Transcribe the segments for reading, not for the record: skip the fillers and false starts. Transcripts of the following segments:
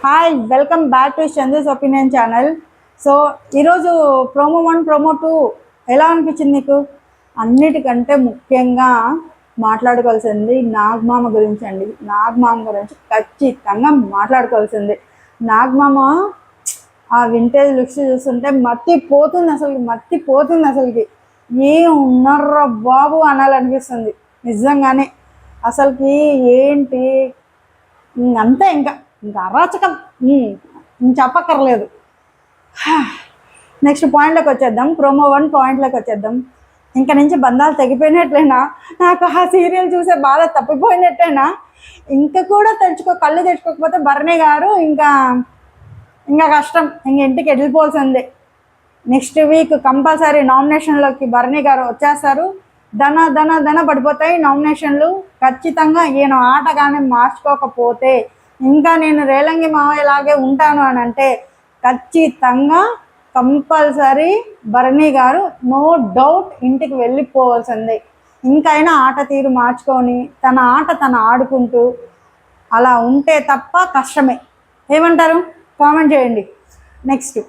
Hi, welcome back to Chandu's opinion channel. So ఈరోజు promo 1 promo 2 ఎలా అనిపించింది నీకు? అన్నిటికంటే ముఖ్యంగా మాట్లాడుకోవాల్సింది నాగమామ గురించి అండి. నాగమామ గురించి ఖచ్చితంగా మాట్లాడుకోవాల్సింది. నాగమామ ఆ వింటేజ్ లుక్స్ చూస్తుంటే మర్తిపోతుంది అసలుకి. ఏం ఉన్నారా బాబు అనాలనిపిస్తుంది నిజంగానే. అసలుకి ఏంటి అంతే, ఇంకా అరాచకం చెప్పక్కర్లేదు. నెక్స్ట్ పాయింట్లోకి వచ్చేద్దాం. ప్రోమో 1 పాయింట్లోకి వచ్చేద్దాం. ఇంకా నుంచి బంధాలు తెగిపోయినట్లేనా? నాకు ఆ సీరియల్ చూసే బాధ తప్పిపోయినట్టేనా? ఇంకా కూడా కళ్ళు తెచ్చుకోకపోతే భరణి గారు ఇంకా కష్టం, ఇంటికి వెళ్ళిపోవాల్సిందే. Next week compulsory నామినేషన్లోకి Bharani garu వచ్చేస్తారు. ధన పడిపోతాయి నామినేషన్లు. ఖచ్చితంగా ఈయన ఆట కానీ మార్చుకోకపోతే ఇంకా నేను రేలంగి మావయ్యలాగే ఉంటాను అని అంటే ఖచ్చితంగా compulsory Bharani garu no doubt ఇంటికి వెళ్ళిపోవాల్సిందే. ఇంకైనా ఆట తీరు మార్చుకొని తన ఆట తను ఆడుకుంటూ అలా ఉంటే తప్ప కష్టమే. ఏమంటారు? కామెంట్ చేయండి. నెక్స్ట్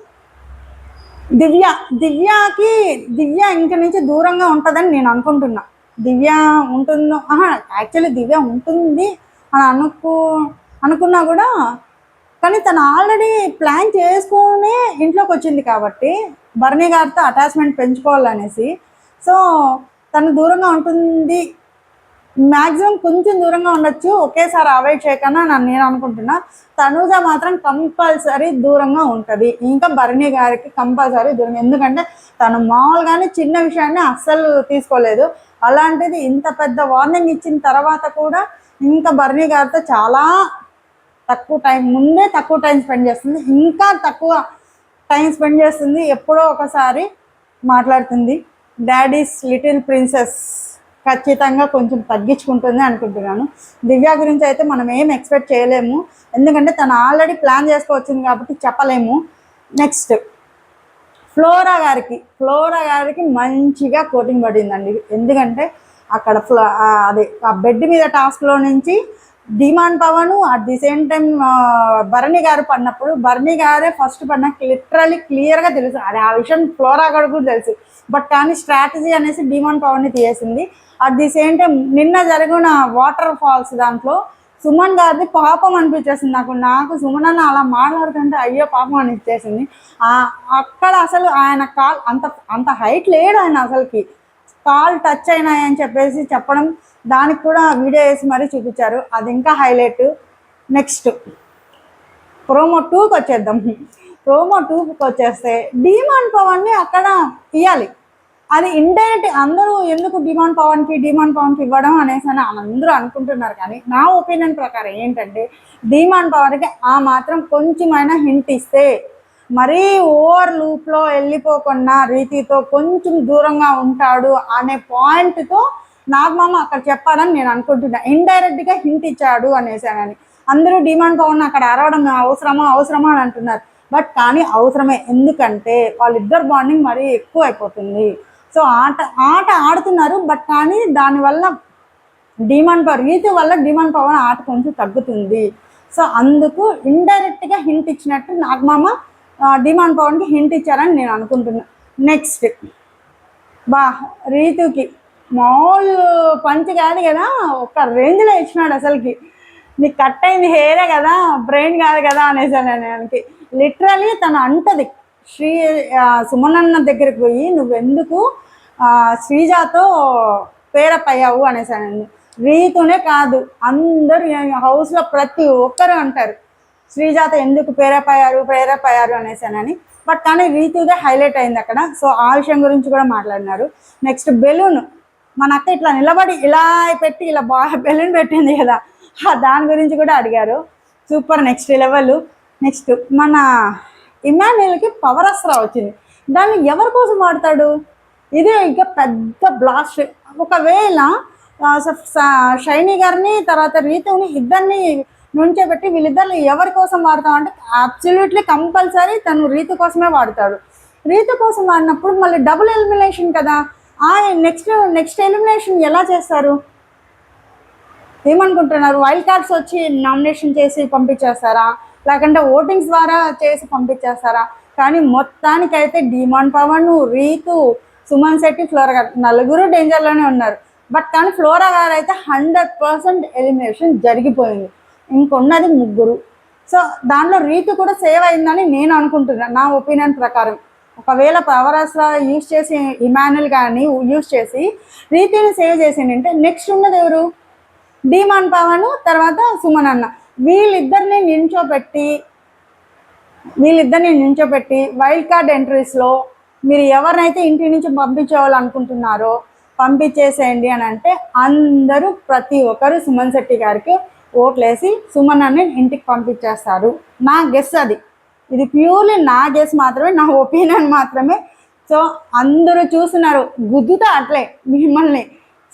దివ్య ఇంక నుంచి దూరంగా ఉంటుందని నేను అనుకుంటున్నా. దివ్య ఉంటుందో, యాక్చువల్లీ దివ్య ఉంటుంది అని అనుకున్నా కూడా, కానీ తను ఆల్రెడీ ప్లాన్ చేసుకుని ఇంట్లోకి వచ్చింది కాబట్టి భరణి గారితో అటాచ్మెంట్ పెంచుకోవాలనేసి. సో తను దూరంగా ఉంటుంది, మ్యాక్సిమం కొంచెం దూరంగా ఉండొచ్చు, ఒకేసారి అవాయిడ్ చేయకన్నా నేను అనుకుంటున్నా. తనూజ మాత్రం కంపల్సరీ దూరంగా ఉంటుంది, ఇంకా భరణి గారికి కంపల్సరీ దూరం. ఎందుకంటే తను మామూలుగానే చిన్న విషయాన్ని అస్సలు తీసుకోలేదు. అలాంటిది ఇంత పెద్ద వార్నింగ్ ఇచ్చిన తర్వాత కూడా ఇంకా భరణి గారితో చాలా తక్కువ టైం స్పెండ్ చేస్తుంది, ఇంకా తక్కువ టైం స్పెండ్ చేస్తుంది. ఎప్పుడో ఒకసారి మాట్లాడుతుంది. డాడీస్ లిటిల్ ప్రిన్సెస్ ఖచ్చితంగా కొంచెం తగ్గించుకుంటుంది అనుకుంటున్నాను. దివ్య గురించి అయితే మనం ఏం ఎక్స్పెక్ట్ చేయలేము, ఎందుకంటే తను ఆల్రెడీ ప్లాన్ చేసుకోవచ్చింది కాబట్టి చెప్పలేము. నెక్స్ట్ ఫ్లోరా గారికి మంచిగా కోటింగ్ పడిందండి. ఎందుకంటే అక్కడ ఆ బెడ్ మీద టాస్క్లో నుంచి demand Pavan at the same time Bharani గారు పడినప్పుడు భరణి గారే ఫస్ట్ పడినాక లిటరలీ క్లియర్గా తెలుసు. అది ఆ విషయం ఫ్లోరా గారు కూడా తెలుసు. బట్ కానీ స్ట్రాటజీ అనేసి డిమాండ్ పవన్ని తీసేసింది. అట్ ది సేమ్ టైం నిన్న జరిగిన వాటర్ ఫాల్స్ దాంట్లో సుమన్ గారిది పాపం అనిపించేసింది నాకు సుమన్ అన్న అలా మాట్లాడుతుంటే అయ్యో పాపం అనిపించేసింది. అక్కడ అసలు ఆయన కాల్ అంత హైట్ లేడు ఆయన, అసలుకి కాల్ టచ్ అయినాయని చెప్పేసి చెప్పడం, దానికి కూడా వీడియో వేసి మరీ చూపించారు, అది ఇంకా హైలైట్. నెక్స్ట్ ప్రోమో 2కి వచ్చేద్దాం. ప్రోమో 2కి వచ్చేస్తే డిమాండ్ పవన్ని అక్కడ ఇవ్వాలి. అది ఇండైరెక్ట్ అందరూ ఎందుకు డిమాండ్ పవన్కి ఇవ్వడం అనేసి అని అందరూ అనుకుంటున్నారు. కానీ నా ఒపీనియన్ ప్రకారం ఏంటంటే డిమాండ్ పవన్కి ఆ మాత్రం కొంచెమైనా హింట్ ఇస్తే మరీ ఓవర్ లూప్లో వెళ్ళిపోకుండా రీతితో కొంచెం దూరంగా ఉంటాడు అనే పాయింట్తో నాగమామ అక్కడ చెప్పాడని నేను అనుకుంటున్నా. ఇండైరెక్ట్గా హింట్ ఇచ్చాడు అనేసానని అందరూ డిమాండ్ పవన్ అక్కడ అరవడం అవసరమా అని అంటున్నారు. బట్ కానీ అవసరమే, ఎందుకంటే వాళ్ళిద్దరు బాండింగ్ మరీ ఎక్కువ అయిపోతుంది. సో ఆట ఆడుతున్నారు, బట్ కానీ దానివల్ల రీతి వల్ల డిమాండ్ పవన్ ఆట కొంచెం తగ్గుతుంది. సో అందుకు ఇండైరెక్ట్గా హింట్ ఇచ్చినట్టు నాగమామ డిమాండ్ పవన్కి హింట్ ఇచ్చారని నేను అనుకుంటున్నా. నెక్స్ట్ రీతుకి మామూలు పంచ్ కాదు కదా, ఒక రేంజ్లో ఇచ్చినాడు. అసలుకి నీకు కట్ అయింది హెయిరే కదా, బ్రెయిన్ కాదు కదా అనేసానికి. లిటరలీ తను అంటది సుమనన్న దగ్గరికి పోయి నువ్వెందుకు శ్రీజాతో పేరప్ అయ్యావు అనేసాను. రీతునే కాదు, అందరూ హౌస్లో ప్రతి ఒక్కరు అంటారు శ్రీజాత ఎందుకు పేరప్ అయ్యారు అనేసానని. బట్ కానీ రీతుదే హైలైట్ అయింది అక్కడ. సో ఆ విషయం గురించి కూడా మాట్లాడినారు. నెక్స్ట్ బెలూన్, మన అక్క ఇట్లా నిలబడి ఇలా పెట్టి ఇలా బెలూన్ పెట్టింది కదా, దాని గురించి కూడా అడిగారు. Super, next level. నెక్స్ట్ మన ఇమాన్యుయల్కి పవర్ అస్త్రా వచ్చింది, దాన్ని ఎవరి కోసం వాడతాడు? ఇదే ఇక పెద్ద బ్లాస్ట్. ఒకవేళ షైనీ గారిని తర్వాత రీతుని ఇద్దరిని నుంచోబెట్టి వీళ్ళిద్దరు ఎవరి కోసం వాడతాం అంటే అబ్సల్యూట్లీ కంపల్సరీ తను రీతు కోసమే వాడతాడు. రీతు కోసం వాడినప్పుడు మళ్ళీ డబుల్ ఎలిమినేషన్ కదా. నెక్స్ట్ ఎలిమినేషన్ ఎలా చేస్తారు? ఏమనుకుంటున్నారు? వైల్డ్ కార్డ్స్ వచ్చి నామినేషన్ చేసి పంపించేస్తారా, లేకుంటే ఓటింగ్స్ ద్వారా చేసి పంపించేస్తారా? కానీ మొత్తానికైతే డిమాండ్ పవన్, రీతు, సుమన్ శెట్టి, ఫ్లోరా గారు నలుగురు డేంజర్లోనే ఉన్నారు. బట్ కానీ ఫ్లోరా గారు అయితే 100% ఎలిమినేషన్ జరిగిపోయింది. ఇంకొన్నది ముగ్గురు. సో దాంట్లో రీతు కూడా సేవ్ అయిందని నేను అనుకుంటున్నాను, నా ఒపీనియన్ ప్రకారం. ఒకవేళ పవర్ అసలు యూజ్ చేసి ఇమాన్యుల్ కానీ యూజ్ చేసి రీతిని సేవ్ చేసిందంటే నెక్స్ట్ ఉన్నది ఎవరు? డిమాండ్ పవన్, తర్వాత సుమన్ అన్న. వీళ్ళిద్దరిని నించోపెట్టి వైల్డ్ కార్డ్ ఎంట్రీస్లో మీరు ఎవరినైతే ఇంటి నుంచి పంపించేవాళ్ళనుకుంటున్నారో పంపించేసేయండి అని అంటే అందరూ ప్రతి ఒక్కరు సుమన్ శెట్టి గారికి ఓట్లేసి సుమన్ అన్ని ఇంటికి పంపించేస్తారు. నా గెస్ అది. ఇది ప్యూర్లీ నా గెస్ మాత్రమే, నా ఒపీనియన్ మాత్రమే. సో అందరూ చూస్తున్నారు, గుద్దుతా అట్లే మిమ్మల్ని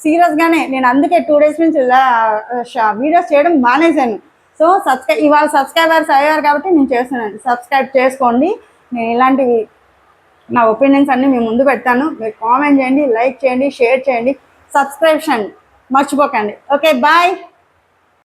సీరియస్గానే. నేను అందుకే 2 days నుంచి వీడియోస్ చేయడం మానేశాను. సో ఇవాళ సబ్స్క్రైబర్స్ అయ్యారు కాబట్టి నేను చేస్తున్నాను. సబ్స్క్రైబ్ చేసుకోండి. నేను ఇలాంటివి నా ఒపీనియన్స్ అన్నీ మీ ముందు పెడతాను. మీరు కామెంట్ చేయండి, లైక్ చేయండి, షేర్ చేయండి, సబ్స్క్రిప్షన్ మర్చిపోకండి. Okay, bye.